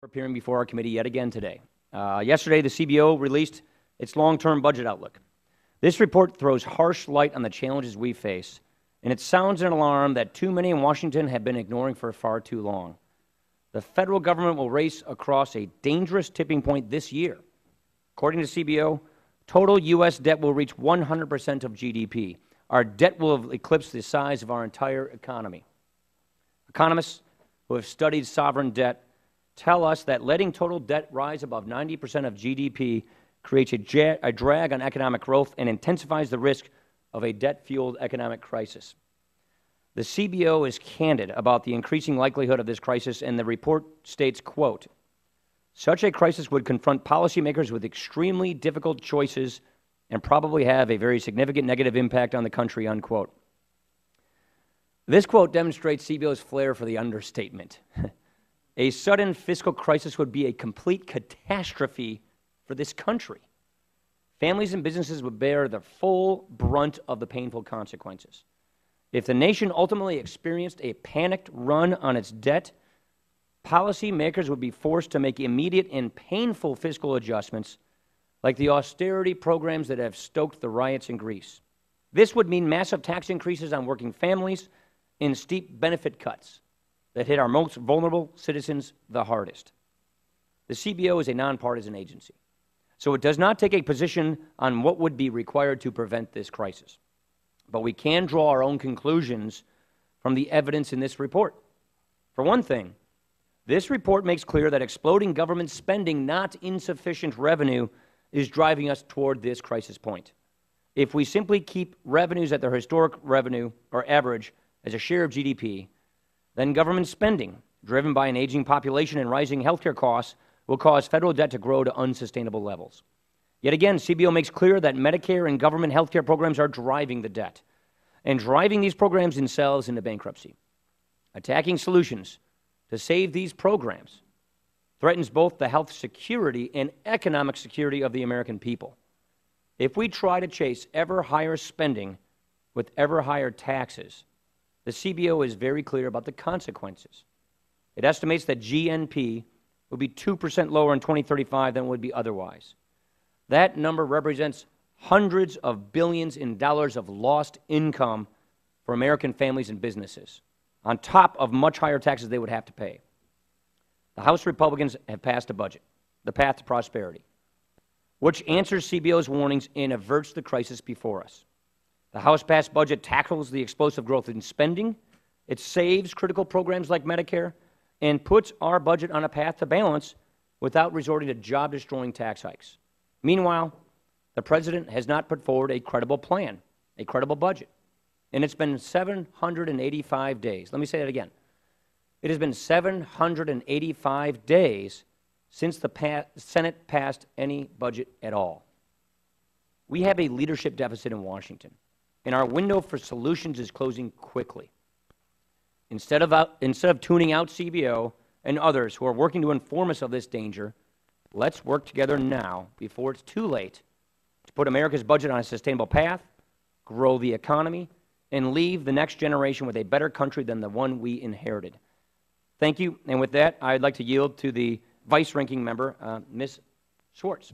Appearing before our committee yet again today. Yesterday, the CBO released its long-term budget outlook. This report throws harsh light on the challenges we face, and it sounds an alarm that too many in Washington have been ignoring for far too long. The federal government will race across a dangerous tipping point this year. According to CBO, total U.S. debt will reach 100% of GDP. Our debt will have eclipsed the size of our entire economy. Economists who have studied sovereign debt tell us that letting total debt rise above 90% of GDP creates a drag on economic growth and intensifies the risk of a debt-fueled economic crisis. The CBO is candid about the increasing likelihood of this crisis, and the report states, quote, "Such a crisis would confront policymakers with extremely difficult choices and probably have a very significant negative impact on the country," unquote. This quote demonstrates CBO's flair for the understatement. A sudden fiscal crisis would be a complete catastrophe for this country. Families and businesses would bear the full brunt of the painful consequences. If the nation ultimately experienced a panicked run on its debt, policymakers would be forced to make immediate and painful fiscal adjustments, like the austerity programs that have stoked the riots in Greece. This would mean massive tax increases on working families and steep benefit cuts that hit our most vulnerable citizens the hardest. The CBO is a nonpartisan agency, so it does not take a position on what would be required to prevent this crisis. But we can draw our own conclusions from the evidence in this report. For one thing, this report makes clear that exploding government spending, not insufficient revenue, is driving us toward this crisis point. If we simply keep revenues at their historic revenue or average as a share of GDP, then government spending, driven by an aging population and rising healthcare costs, will cause federal debt to grow to unsustainable levels. Yet again, CBO makes clear that Medicare and government healthcare programs are driving the debt and driving these programs themselves into bankruptcy. Attacking solutions to save these programs threatens both the health security and economic security of the American people. If we try to chase ever higher spending with ever higher taxes, the CBO is very clear about the consequences. It estimates that GNP will be 2% lower in 2035 than it would be otherwise. That number represents hundreds of billions in dollars of lost income for American families and businesses, on top of much higher taxes they would have to pay. The House Republicans have passed a budget, the path to prosperity, which answers CBO's warnings and averts the crisis before us. The House-passed budget tackles the explosive growth in spending, it saves critical programs like Medicare, and puts our budget on a path to balance without resorting to job-destroying tax hikes. Meanwhile, the President has not put forward a credible plan, a credible budget. And it's been 785 days. Let me say that again. It has been 785 days since the Senate passed any budget at all. We have a leadership deficit in Washington, and our window for solutions is closing quickly. Instead of tuning out CBO and others who are working to inform us of this danger, let's work together now before it's too late to put America's budget on a sustainable path, grow the economy, and leave the next generation with a better country than the one we inherited. Thank you. And with that, I'd like to yield to the vice-ranking member, Ms. Schwartz.